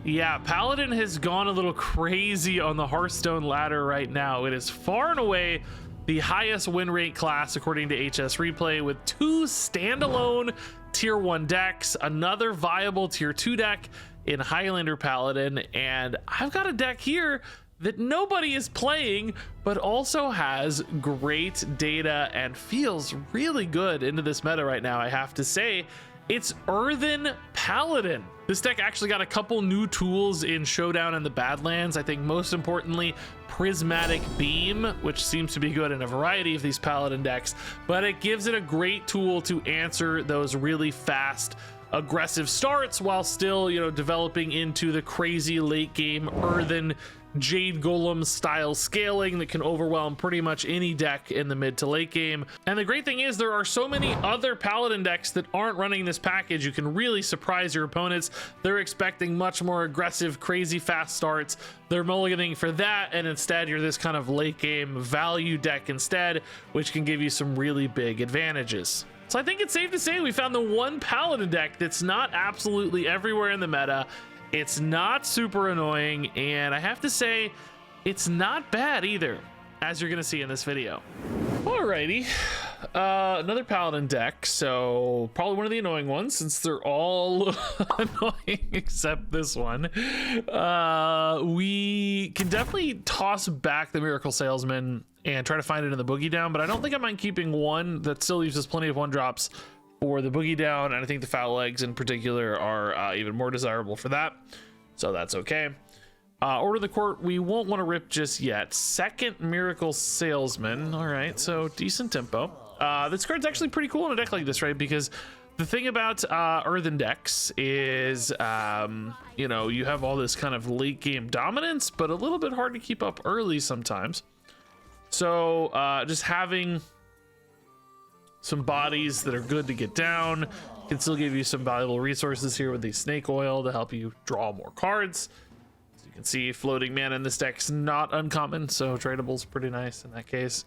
Yeah, Paladin has gone a little crazy on the Hearthstone ladder right now. It is far and away the highest win rate class according to HS Replay, with 2 standalone tier 1 decks, another viable tier 2 deck in Highlander Paladin, and I've got a deck here that nobody is playing but also has great data and feels really good into this meta right now. I have to say, it's Earthen Paladin. This deck actually got a couple new tools in Showdown and the Badlands. I think most importantly, Prismatic Beam, which seems to be good in a variety of these Paladin decks, but it gives it a great tool to answer those really fast, aggressive starts while still, you know, developing into the crazy late game Earthen Jade Golem style scaling that can overwhelm pretty much any deck in the mid to late game. And the great thing is there are so many other Paladin decks that aren't running this package. You can really surprise your opponents. They're expecting much more aggressive, crazy fast starts. They're mulliganing for that, and instead you're this kind of late game value deck instead, which can give you some really big advantages. So I think it's safe to say we found the one Paladin deck that's not absolutely everywhere in the meta. It's not super annoying, and I have to say, it's not bad either, as you're gonna see in this video. Alrighty, another Paladin deck, so probably one of the annoying ones since they're all annoying except this one. We can definitely toss back the Miracle Salesman and try to find it in the Boogie Down, but I don't think I mind keeping one. That still leaves us plenty of 1-drops for the Boogie Down, and I think the Foul Eggs in particular are even more desirable for that, so that's okay. Order of the Court, we won't want to rip just yet. Second Miracle Salesman, all right, so decent tempo. This card's actually pretty cool in a deck like this, right? Because the thing about Earthen decks is, you know, you have all this kind of late game dominance, but a little bit hard to keep up early sometimes. So just having some bodies that are good to get down can still give you some valuable resources here with the Snake Oil to help you draw more cards. As you can see, floating mana in this deck's not uncommon, so tradable's pretty nice in that case.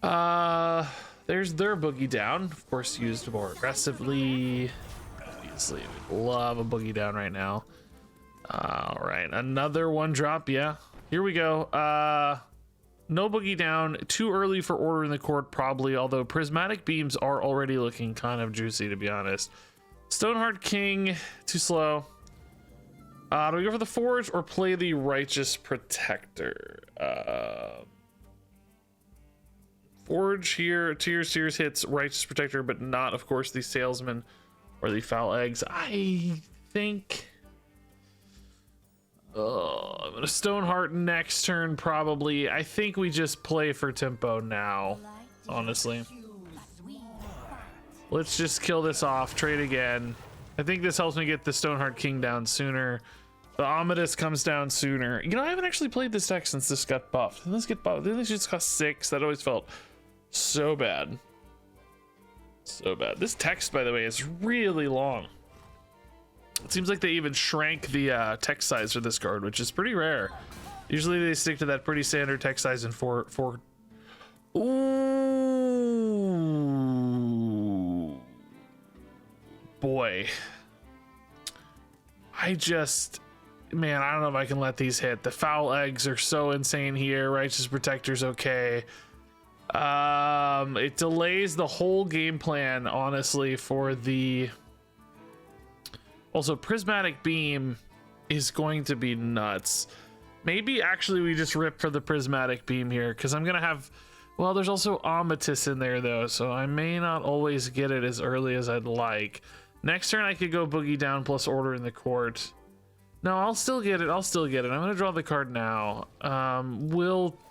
There's their Boogie Down, of course used more aggressively. Obviously, we love a Boogie Down right now. All right, another 1-drop, yeah. Here we go. No Boogie Down, too early for Order in the Court probably, although Prismatic Beams are already looking kind of juicy, to be honest. Stoneheart King, too slow. Do we go for the Forge or play the Righteous Protector? Forge here, Tears hits Righteous Protector, but not, of course, the Salesman or the Foul Eggs. I think... I'm gonna Stoneheart next turn probably. I think we just play for tempo now, honestly. Let's just kill this off, trade again. I think this helps me get the Stoneheart King down sooner. The Amatus comes down sooner. You know, I haven't actually played this deck since this got buffed. Didn't this get buffed? Didn't this just cost 6? That always felt so bad. So bad. This text, by the way, is really long. It seems like they even shrank the text size for this card, which is pretty rare. Usually they stick to that pretty standard text size in 4. Ooh. Boy. Man, I don't know if I can let these hit. The Foul Eggs are so insane here. Righteous Protector's okay. It delays the whole game plan, honestly, for the... Also, Prismatic Beam is going to be nuts. Maybe actually we just rip for the Prismatic Beam here, because I'm gonna have, well, there's also Amatus in there though, so I may not always get it as early as I'd like. Next turn I could go Boogie Down plus Order in the Court. No, I'll still get it. I'm gonna draw the card now. I mean,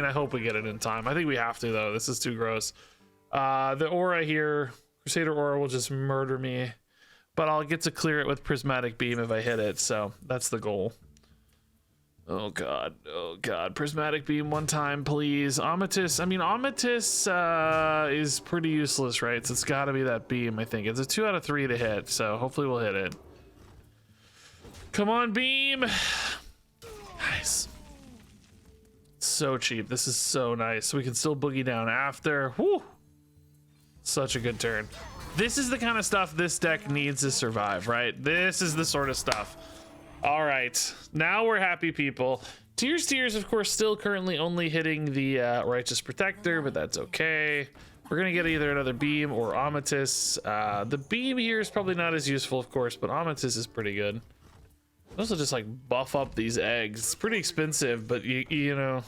I hope we get it in time. I think we have to though. This is too gross. The Aura here, Crusader Aura will just murder me. But I'll get to clear it with Prismatic Beam if I hit it, so that's the goal. Oh god, Prismatic Beam one time, please. Amatus, I mean, Amatus is pretty useless, right? So it's gotta be that beam, I think. It's a 2 out of 3 to hit, so hopefully we'll hit it. Come on, Beam! Nice. So cheap, this is so nice. We can still Boogie Down after. Whew! Such a good turn. This is the kind of stuff this deck needs to survive, right? This is the sort of stuff. All right, now we're happy, people. Tears, of course, still currently only hitting the Righteous Protector, but that's okay. We're gonna get either another Beam or Amatis. The Beam here is probably not as useful, of course, but Amatis is pretty good. Also just like buff up these eggs. It's pretty expensive, but you know.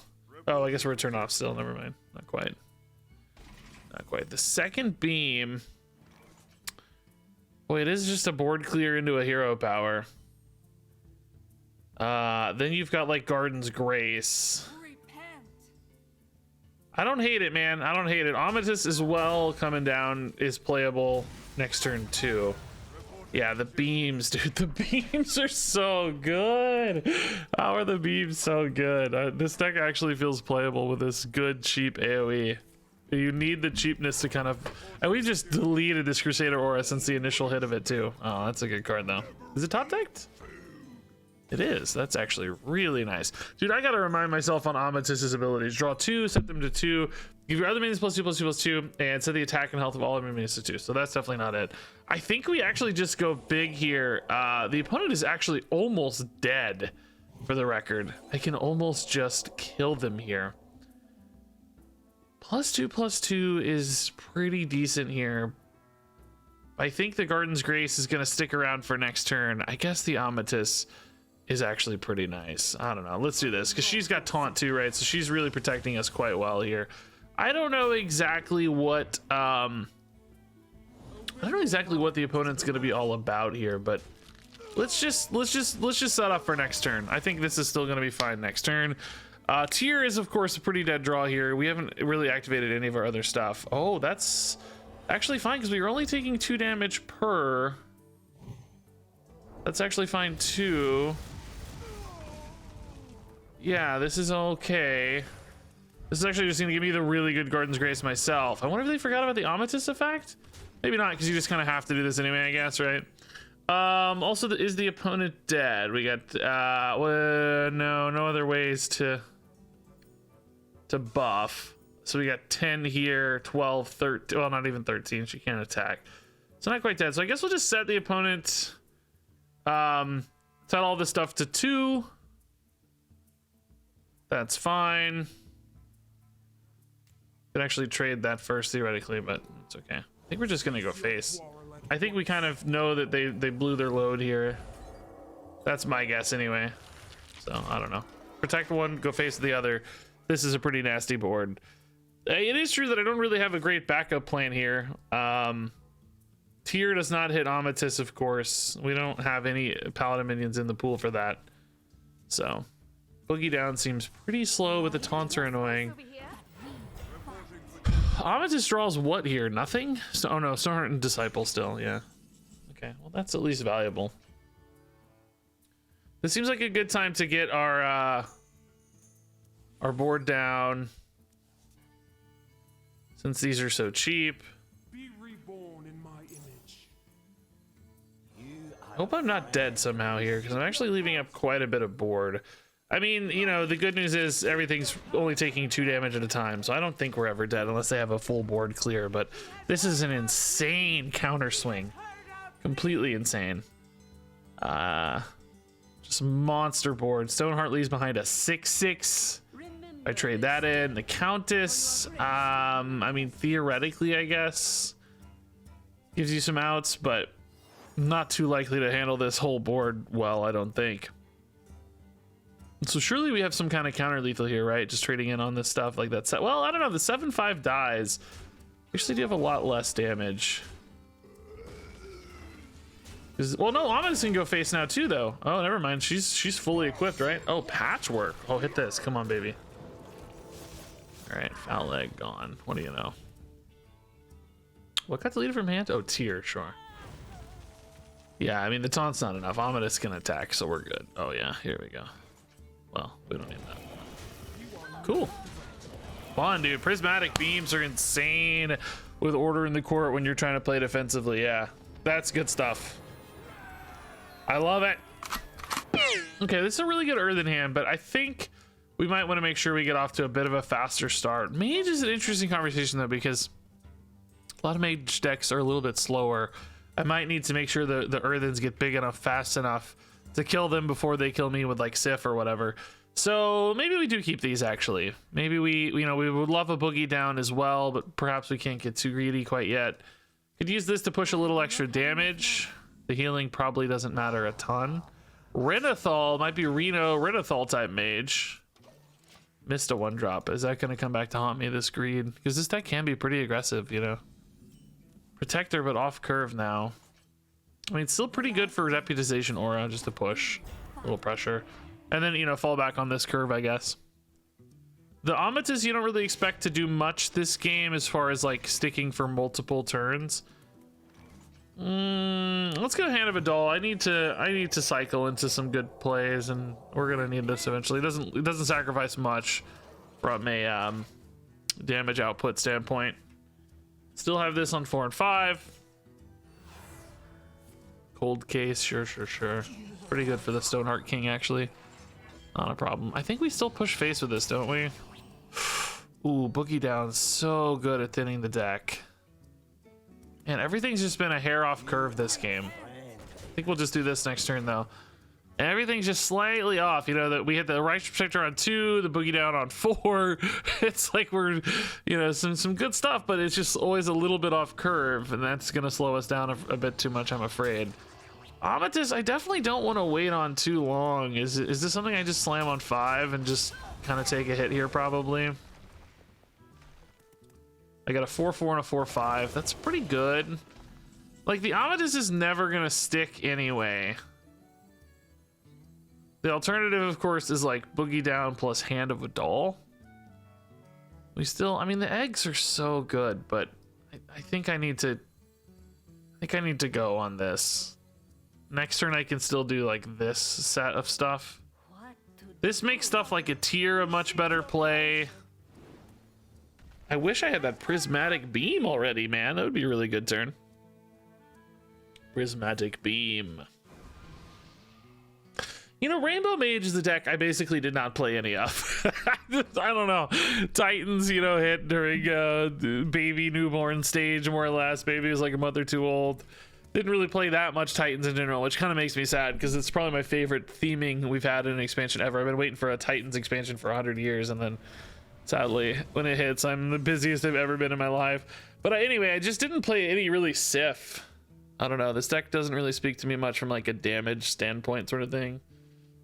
Oh, I guess we're turned off still. Never mind. Not quite. Not quite. The second Beam. Boy, it is just a board clear into a hero power. Then you've got like Garden's Grace. I don't hate it, man. I don't hate it. Amatis as well coming down is playable next turn too. Yeah, the beams, dude. The beams are so good. How are the beams so good? This deck actually feels playable with this good, cheap AoE. You need the cheapness to kind of... And we just deleted this Crusader Aura since the initial hit of it, too. Oh, that's a good card, though. Is it top decked? It is. That's actually really nice. Dude, I gotta remind myself on Amatis's abilities. Draw 2, set them to 2, give your other minions +2/+2/+2, and set the attack and health of all of your minions to 2. So that's definitely not it. I think we actually just go big here. The opponent is actually almost dead, for the record. I can almost just kill them here. +2/+2 is pretty decent here. I think the Garden's Grace is gonna stick around for next turn. I guess the Amatis is actually pretty nice. I don't know. Let's do this because she's got taunt too, right? So she's really protecting us quite well here. I don't know exactly what I don't know exactly what the opponent's going to be all about here, but let's just set up for next turn. I think this is still going to be fine next turn. Tier is of course a pretty dead draw here. We haven't really activated any of our other stuff. Oh, that's actually fine because we were only taking 2 damage per. That's actually fine too. Yeah, this is okay. This is actually just gonna give me the really good Garden's Grace myself. I wonder if they forgot about the Amatis effect? Maybe not, because you just kind of have to do this anyway, I guess, right? Also, is the opponent dead? We got, well, no other ways to buff. So we got 10 here, 12, 13, well, not even 13, she can't attack. So not quite dead. So I guess we'll just set the opponent, set all this stuff to 2. That's fine. Could actually trade that first theoretically, but it's okay. I think we're just gonna go face. I think we kind of know that they blew their load here. That's my guess anyway. So I don't know. Protect one, go face the other. This is a pretty nasty board. It is true that I don't really have a great backup plan here. Tier does not hit Amatis, of course. We don't have any Paladin minions in the pool for that. So Boogie Down seems pretty slow, but the taunts are annoying. Amatis draws what here? Nothing? Oh no, Stoneheart and Disciple still, yeah. Okay, well that's at least valuable. This seems like a good time to get our board down. Since these are so cheap. Be reborn in my image. I hope I'm not dead somehow here, because I'm actually leaving up quite a bit of board. I mean, you know, the good news is everything's only taking 2 damage at a time, so I don't think we're ever dead unless they have a full board clear, but this is an insane counter swing. Completely insane. Just monster board. Stoneheart leaves behind a 6/6. I trade that in. The Countess, I mean, theoretically, I guess, gives you some outs, but not too likely to handle this whole board well, I don't think. So surely we have some kind of counter lethal here, right? Just trading in on this stuff like that. Well, I don't know. The 7/5 dies. Actually, do have a lot less damage. Well, no, Amatis can go face now too, though. Oh, never mind. She's fully equipped, right? Oh, Patchwork. Oh, hit this. Come on, baby. All right, foul leg gone. What do you know? What got deleted from hand? Oh, Tier, sure. Yeah, I mean, the taunt's not enough. Amatis can attack, so we're good. Oh, yeah, here we go. Well, we don't need that. Cool. Fun, dude. Prismatic beams are insane with Order in the Court when you're trying to play defensively. Yeah, that's good stuff. I love it. Okay, this is a really good Earthen hand, but I think we might want to make sure we get off to a bit of a faster start. Mage is an interesting conversation, though, because A lot of mage decks are a little bit slower. I might need to make sure the Earthens get big enough, fast enough to kill them before they kill me with like Sif or whatever. So maybe we do keep these actually. Maybe we would love a boogie down as well, but perhaps we can't get too greedy quite yet. Could use this to push a little extra damage. The healing probably doesn't matter a ton. Renathal might be Renathal type mage. Missed a 1-drop. Is that going to come back to haunt me, this greed? Because this deck can be pretty aggressive, you know. Protector, but off curve now. I mean, it's still pretty good for Deputization Aura, just to push. A little pressure. And then, you know, fall back on this curve, I guess. The Amatis, you don't really expect to do much this game as far as, like, sticking for multiple turns. Let's go Hand of Adal. I need to cycle into some good plays, and we're gonna need this eventually. It doesn't sacrifice much from a damage output standpoint. Still have this on 4 and 5. Cold Case, sure. Pretty good for the Stoneheart King, actually. Not a problem. I think we still push face with this, don't we? Ooh, Boogie Down, so good at thinning the deck. And everything's just been a hair off curve this game. I think we'll just do this next turn though. And everything's just slightly off. You know, that we hit the Righteous Protector on 2, the Boogie Down on 4. It's like we're, you know, some good stuff, but it's just always a little bit off curve, and that's gonna slow us down a bit too much, I'm afraid. Amatis, I definitely don't want to wait on too long. Is this something I just slam on 5 and just kind of take a hit here probably? I got a 4-4 and a 4-5. That's pretty good. Like, the Amatis is never gonna stick anyway. The alternative, of course, is like Boogie Down plus Hand of Adal. We still, I mean, the eggs are so good, but I think I need to go on this. Next turn I can still do like this set of stuff. This makes stuff like a tier a much better play. I wish I had that Prismatic Beam already, man. That would be a really good turn. Prismatic Beam. You know, Rainbow Mage is the deck I basically did not play any of. I don't know. Titans, you know, hit during baby newborn stage, more or less. Baby was like a month or two old. Didn't really play that much Titans in general, which kind of makes me sad because it's probably my favorite theming we've had in an expansion ever. I've been waiting for a Titans expansion for 100 years, and then sadly, when it hits, I'm the busiest I've ever been in my life. But anyway, I just didn't play any really Sif. I don't know. This deck doesn't really speak to me much from like a damage standpoint sort of thing.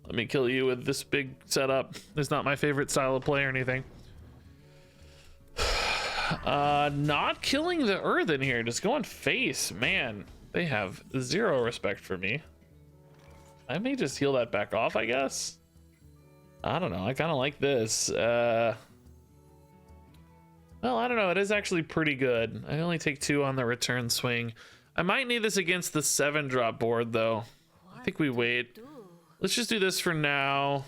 Let me kill you with this big setup. It's not my favorite style of play or anything. Not killing the Earthen here. Just going face. Man, they have zero respect for me. I may just heal that back off, I guess. I don't know. I kind of like this. Well, I don't know. It is actually pretty good. I only take 2 on the return swing. I might need this against the 7-drop board, though. I think we wait. Let's just do this for now.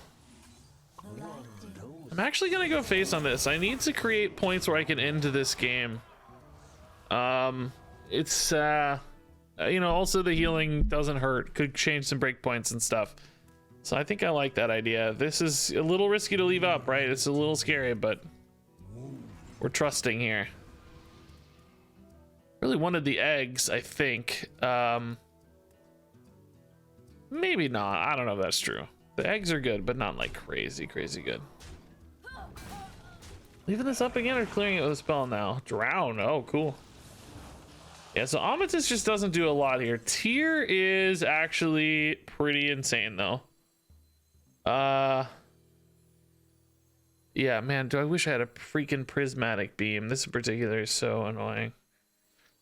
I'm actually gonna go face on this. I need to create points where I can end this game. It's you know, also the healing doesn't hurt. Could change some breakpoints and stuff. So I think I like that idea. This is a little risky to leave up, right? It's a little scary, but we're trusting here. Really wanted the eggs, I think. Maybe not. I don't know if that's true. The eggs are good, but not like crazy good. Leaving this up again or clearing it with a spell now? Drown. Oh, cool. Yeah, so Amatis just doesn't do a lot here. Tier is actually pretty insane, though. Yeah, man, do I wish I had a freaking Prismatic Beam. This in particular is so annoying.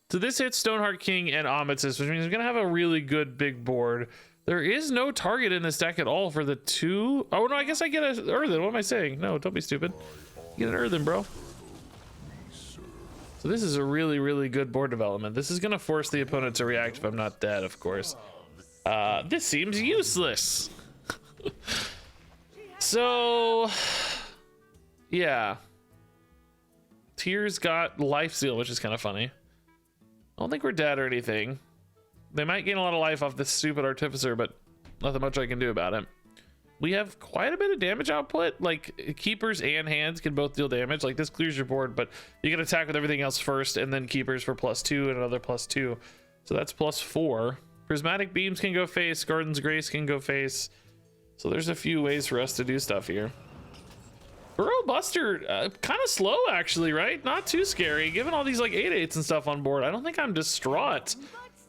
So this hits Stoneheart King and Amatis, which means I'm going to have a really good big board. There is no target in this deck at all for the 2. Oh, no, I guess I get an Earthen. What am I saying? No, don't be stupid. You get an Earthen, bro. So this is a really good board development. This is going to force the opponent to react if I'm not dead, of course. This seems useless. So, yeah. Tier's got Life Seal, which is kind of funny. I don't think we're dead or anything. They might gain a lot of life off this stupid Artificer, but nothing much I can do about it. we have quite a bit of damage output. Like keepers and hands can both deal damage. Like this clears your board, but you can attack with everything else first, and then keepers for +2 and another +2. So that's +4. Prismatic beams can go face. Garden's Grace can go face. So there's a few ways for us to do stuff here. Burrow Buster, kind of slow actually, right? Not too scary, given all these like 8/8s and stuff on board. I don't think I'm distraught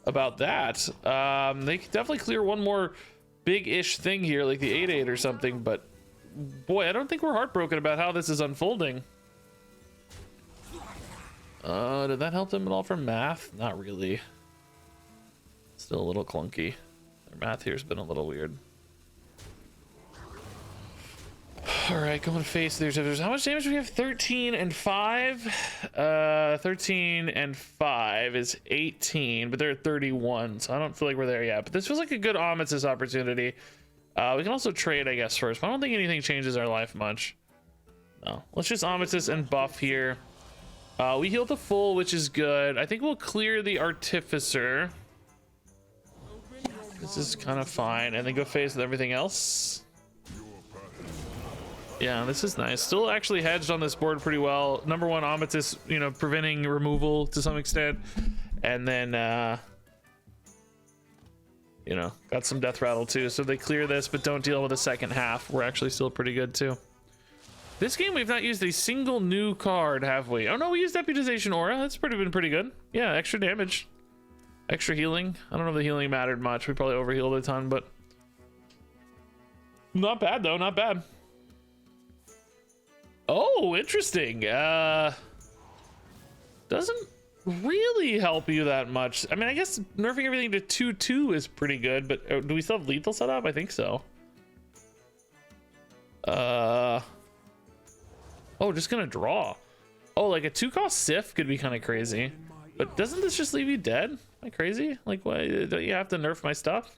about that. They could definitely clear one more big-ish thing here, like the 8/8 or something, but boy, I don't think we're heartbroken about how this is unfolding. Did that help them at all for math? Not really. Still a little clunky. Their math here's been a little weird. All right, going to face there's how much damage do we have? 13 and 5. 13 and 5 is 18, but they're at 31, so I don't feel like we're there yet. But this feels like a good Amethyst opportunity. We can also trade, I guess, first, but I don't think anything changes our life much. No, let's just Amethyst and buff here. We heal to full, which is good. I think we'll clear the Artificer. This is kind of fine, and then go face with everything else. Yeah, this is nice. Still actually hedged on this board pretty well. Number one, Amethyst, you know, preventing removal to some extent. And then, you know, got some Death Rattle too. So they clear this, but don't deal with the second half. We're actually still pretty good too. This game, we've not used a single new card, have we? Oh no, we used Deputization Aura. That's been pretty good. Yeah, extra damage. Extra healing. I don't know if the healing mattered much. We probably overhealed a ton, but not bad though, not bad. Oh, interesting. Doesn't really help you that much. I mean, I guess nerfing everything to 2/2 is pretty good, but do we still have lethal set up? I think so. Oh, just gonna draw. Oh, like a 2-cost Sif could be kind of crazy. But doesn't this just leave you dead? Am I crazy? Like, why don't you have to nerf my stuff?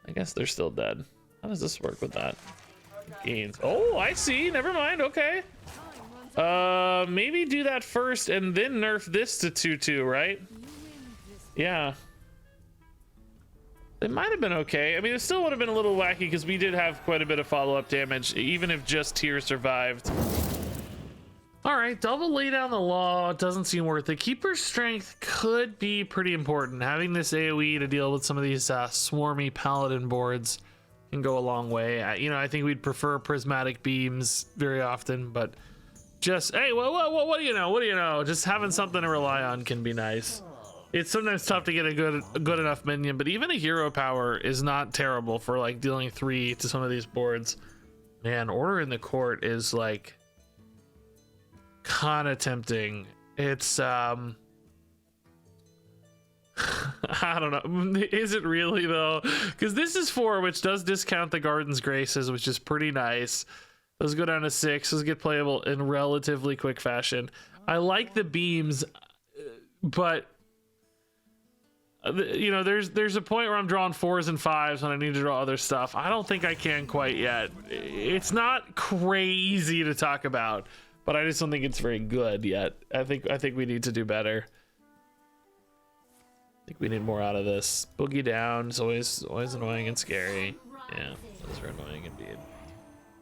I guess they're still dead. How does this work with that? Gains. Oh, I see. Never mind. Okay. Maybe do that first and then nerf this to 2/2, right? Yeah. It might have been okay. I mean, it still would have been a little wacky because we did have quite a bit of follow-up damage, even if just Tyr survived. All right, double lay down the law doesn't seem worth it. Keeper's Strength could be pretty important. Having this AoE to deal with some of these swarmy Paladin boards can go a long way. You know, I think we'd prefer Prismatic Beams very often, but just, hey, what do you know? What do you know? Just having something to rely on can be nice. It's sometimes tough to get a good enough minion, but even a hero power is not terrible for like dealing 3 to some of these boards. Man, Order in the Court is like kind of tempting. It's I don't know. Is it really though? Because this is 4, which does discount the Garden's Graces, which is pretty nice. Those go down to 6. Those get playable in relatively quick fashion. I like the beams, but you know, there's a point where I'm drawing 4s and 5s when I need to draw other stuff. I don't think I can quite yet. It's not crazy to talk about, but I just don't think it's very good yet. I think we need to do better. I think we need more out of this. Boogie down is always annoying and scary. Yeah, those are annoying indeed.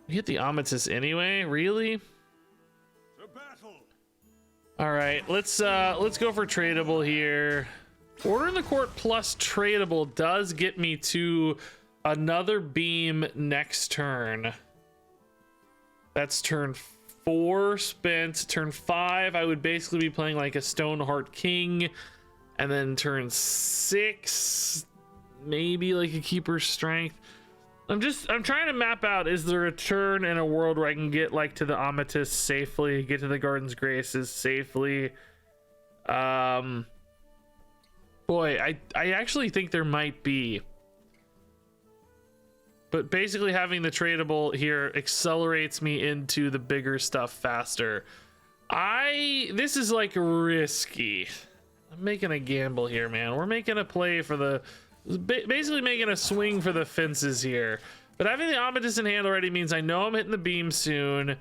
We hit the Amethyst anyway, really? All right, let's go for tradable here. Order in the Court plus tradable does get me to another beam next turn. That's turn 4 spent. Turn 5, I would basically be playing like a Stoneheart King. And then turn 6, maybe like a Keeper's Strength. I'm trying to map out, is there a turn in a world where I can get like to the Amethyst safely, get to the Garden's Graces safely? Boy, I actually think there might be. But basically having the tradable here accelerates me into the bigger stuff faster. This is like risky. I'm making a gamble here, man. We're making a play for the, basically making a swing for the fences here. But having the Amethyst in hand already means I know I'm hitting the beam soon.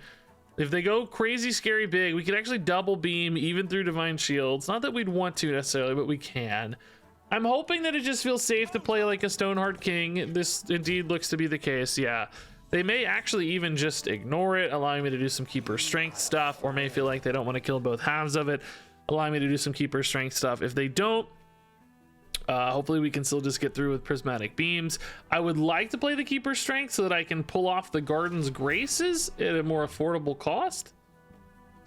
If they go crazy, scary big, we can actually double beam even through Divine Shields. Not that we'd want to necessarily, but we can. I'm hoping that it just feels safe to play like a Stoneheart King. This indeed looks to be the case, yeah. They may actually even just ignore it, allowing me to do some Keeper Strength stuff, or may feel like they don't want to kill both halves of it, allowing me to do some Keeper Strength stuff. If they don't, hopefully we can still just get through with Prismatic Beams. I would like to play the Keeper Strength so that I can pull off the Garden's Graces at a more affordable cost.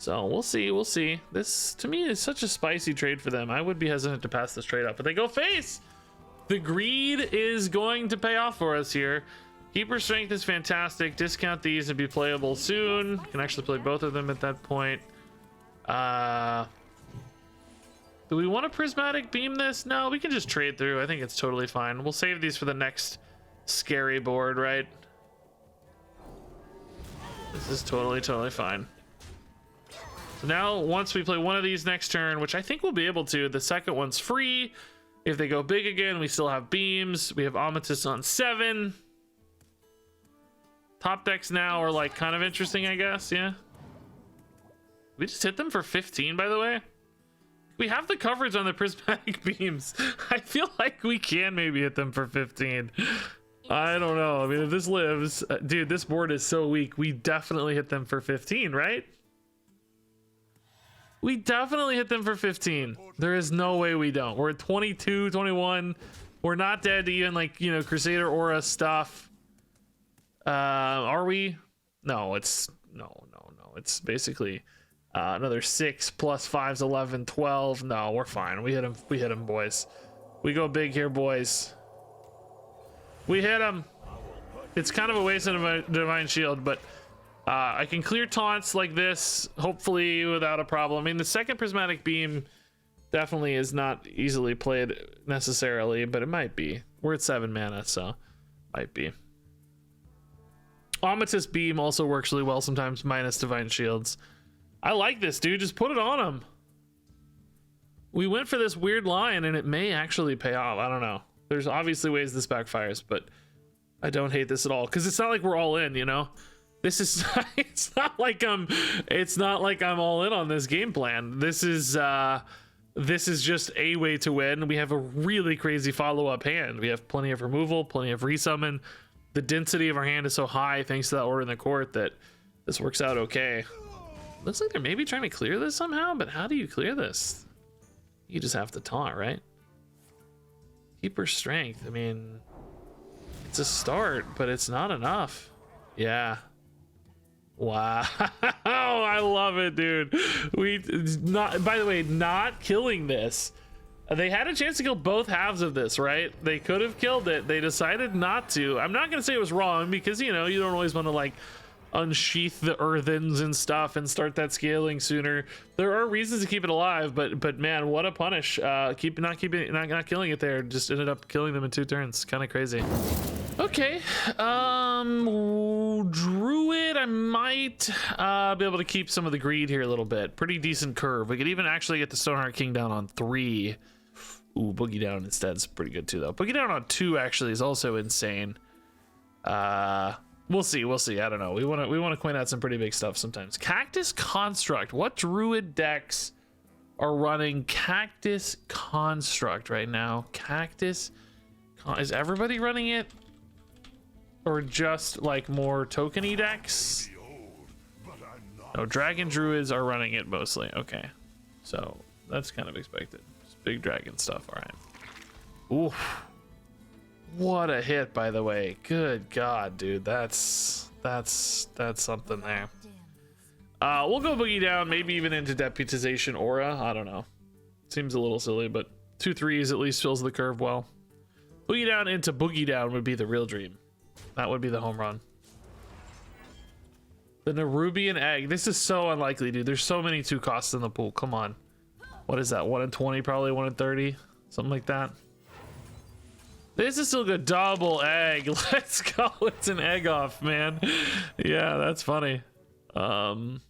So we'll see, we'll see. This, to me, is such a spicy trade for them. I would be hesitant to pass this trade up, but they go face. The greed is going to pay off for us here. Keeper Strength is fantastic. Discount these and be playable soon. Can actually play both of them at that point. Do we want to Prismatic Beam this? No, we can just trade through. I think it's totally fine. We'll save these for the next scary board, right? This is totally fine. So now, once we play one of these next turn, which I think we'll be able to, the second one's free. If they go big again, we still have beams. We have Amethyst on 7. Top decks now are like kind of interesting, I guess. Yeah. We just hit them for 15, by the way. We have the coverage on the Prismatic Beams. I feel like we can maybe hit them for 15. I don't know. I mean, if this lives, dude, this board is so weak. We definitely hit them for 15, right? We definitely hit them for 15. There is no way we don't. We're at 22, 21. We're not dead to even like, you know, Crusader Aura stuff. Are we? No, it's no. It's basically another 6 plus 5's 11, 12. No, we're fine. We hit him. We hit him, boys. We go big here, boys. We hit him. It's kind of a waste of a Divine Shield, but I can clear taunts like this, hopefully without a problem. I mean, the second Prismatic Beam definitely is not easily played necessarily, but it might be. We're at 7 mana, so might be. Amethyst Beam also works really well sometimes, minus Divine Shields. I like this, dude. Just put it on him. We went for this weird line, and it may actually pay off. I don't know. There's obviously ways this backfires, but I don't hate this at all, because it's not like we're all in, you know? This is it's not like I'm all in on this game plan. This is just a way to win. We have a really crazy follow-up hand. We have plenty of removal, plenty of resummon. The density of our hand is so high thanks to that Order in the Court that this works out okay. Looks like they're maybe trying to clear this somehow, but how do you clear this? You just have to taunt, right? Keeper Strength, I mean, it's a start, but it's not enough. Yeah. Wow. I love it, dude. By the way, not killing this. They had a chance to kill both halves of this, right? They could have killed it. They decided not to. I'm not going to say it was wrong because, you know, you don't always want to like unsheath the earthens and stuff and start that scaling sooner. There are reasons to keep it alive, but man, what a punish. Not killing it there. Just ended up killing them in 2 turns. Kind of crazy. Okay. Druid, I might be able to keep some of the greed here a little bit. Pretty decent curve. We could even actually get the Stoneheart King down on 3. Ooh, Boogie Down instead is pretty good too, though. Boogie Down on 2 actually is also insane. We'll see. I don't know. We want to point out some pretty big stuff sometimes. Cactus Construct. What Druid decks are running Cactus Construct right now? Is everybody running it? Or just like more tokeny decks? No, Dragon Druids are running it mostly. Okay, so that's kind of expected. Just big dragon stuff. All right. Oof. What a hit, by the way. Good God, dude. That's something there. We'll go Boogie Down, maybe even into Deputization Aura. I don't know. Seems a little silly, but 2 3s at least fills the curve well. Boogie Down into Boogie Down would be the real dream. That would be the home run. The Nerubian Egg. This is so unlikely, dude. There's so many 2 costs in the pool. Come on. What is that? 1 in 20, probably 1 in 30, something like that. This is still good. Double egg. Let's go. It's an egg off, man. Yeah, that's funny. The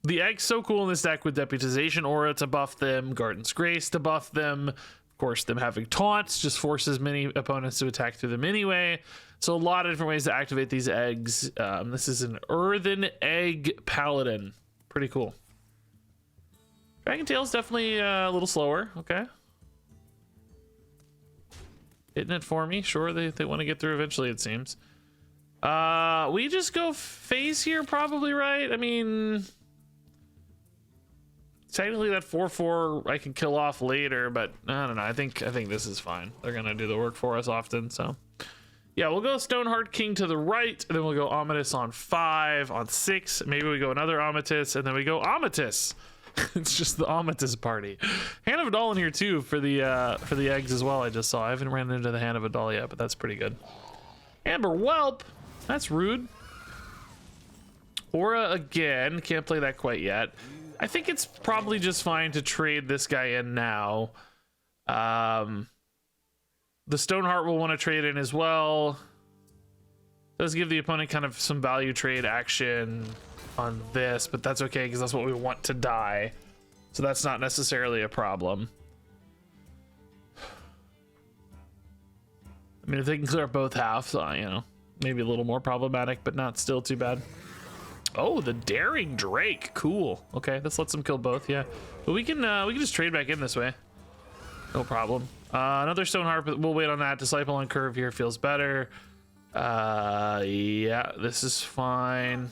egg's so cool in this deck with Deputization Aura to buff them, Garden's Grace to buff them. Of course, them having taunts just forces many opponents to attack through them anyway. So a lot of different ways to activate these eggs. This is an Earthen Paladin. Pretty cool. Dragon Tail's definitely a little slower. Okay. hitting it for me. Sure, they want to get through eventually, it seems. We just go face here, probably, right? I mean, technically that 4/4 I can kill off later, but I don't know. I think this is fine. They're gonna do the work for us often, so yeah, we'll go Stoneheart King to the right, and then we'll go Amatus on 5, on 6. Maybe we go another Amatus, and then we go Amatus. It's just the Amatus party. Hand of Adal in here too for the eggs as well. I just saw. I haven't ran into the Hand of Adal yet, but that's pretty good. Amber Whelp. That's rude. Aura again. Can't play that quite yet. I think it's probably just fine to trade this guy in now. The Stoneheart will want to trade in as well. Does give the opponent kind of some value trade action on this, but that's okay because that's what we want to die. So that's not necessarily a problem. I mean, if they can clear up both halves, you know, maybe a little more problematic, but not still too bad. Oh, the Daring Drake. Cool. Okay, this lets them kill both, yeah. But we can just trade back in this way. No problem. Another Stoneheart, but we'll wait on that. Disciple on curve here feels better. Yeah, this is fine.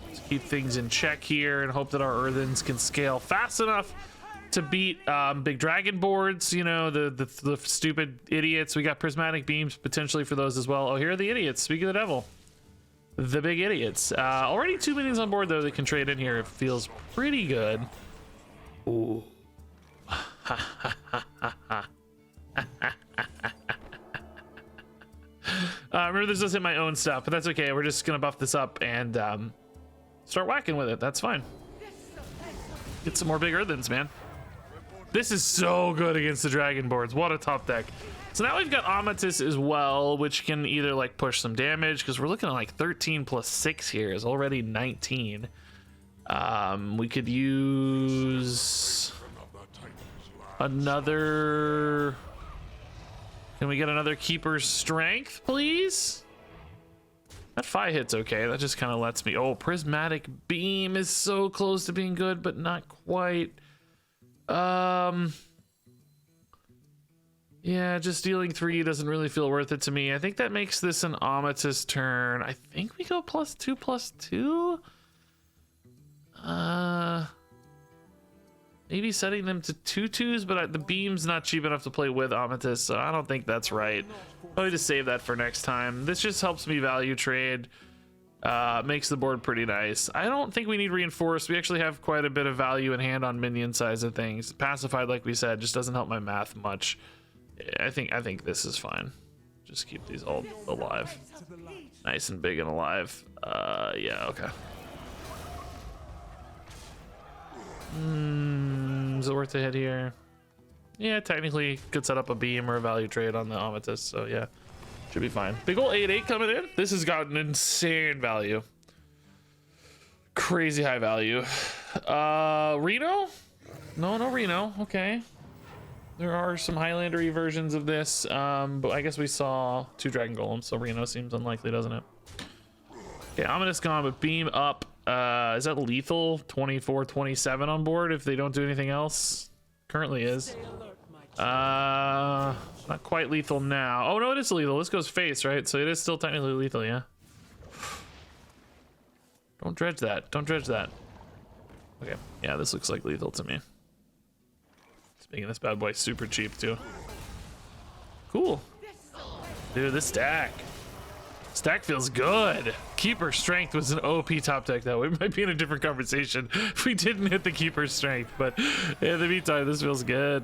Just keep things in check here and hope that our Earthens can scale fast enough to beat big dragon boards. You know, the stupid idiots. We got prismatic beams potentially for those as well. Oh, here are the idiots. Speak of the devil. The big idiots. Already 2 minions on board though. They can trade in here. It feels pretty good. Ooh. Remember, this does hit my own stuff, but that's okay. We're just gonna buff this up and start whacking with it. That's fine. Get some more big Earthens, man. This is so good against the dragon boards. What a top deck. So now we've got Amatus as well, which can either like push some damage, because we're looking at like 13 plus 6 here is already 19. We could use another. Can we get another Keeper's Strength, please? That 5 hit's okay. That just kind of lets me. Oh, Prismatic Beam is so close to being good, but not quite. Yeah, just dealing 3 doesn't really feel worth it to me. I think that makes this an Amatus turn. I think we go +2/+2. Maybe setting them to 2/2s, but the beam's not cheap enough to play with Amatus, so I don't think that's right. Probably just save that for next time. This just helps me value trade. Makes the board pretty nice. I don't think we need reinforced. We actually have quite a bit of value in hand on minion size of things. Pacified, like we said, just doesn't help my math much. I think this is fine. Just keep these all alive. Nice and big and alive. Yeah, okay. Is it worth a hit here? Yeah, technically could set up a beam or a value trade on the Amatus, so yeah, should be fine. Big ol' 8/8 coming in. This has got an insane value. Crazy high value. Reno? No Reno. Okay. There are some Highlander-y versions of this, but I guess we saw 2 Dragon Golems, so Reno seems unlikely, doesn't it? Okay, Amatus gone, but beam up. Is that lethal? 24, 27 on board if they don't do anything else? Currently is. Not quite lethal now. Oh no, it is lethal. This goes face, right? So it is still technically lethal, yeah. Don't dredge that. Don't dredge that. Okay, yeah, this looks like lethal to me. Making this bad boy super cheap too. Cool. Dude, this stack feels good. Keeper Strength was an OP top deck though. We might be in a different conversation if we didn't hit the Keeper Strength, but in the meantime, this feels good.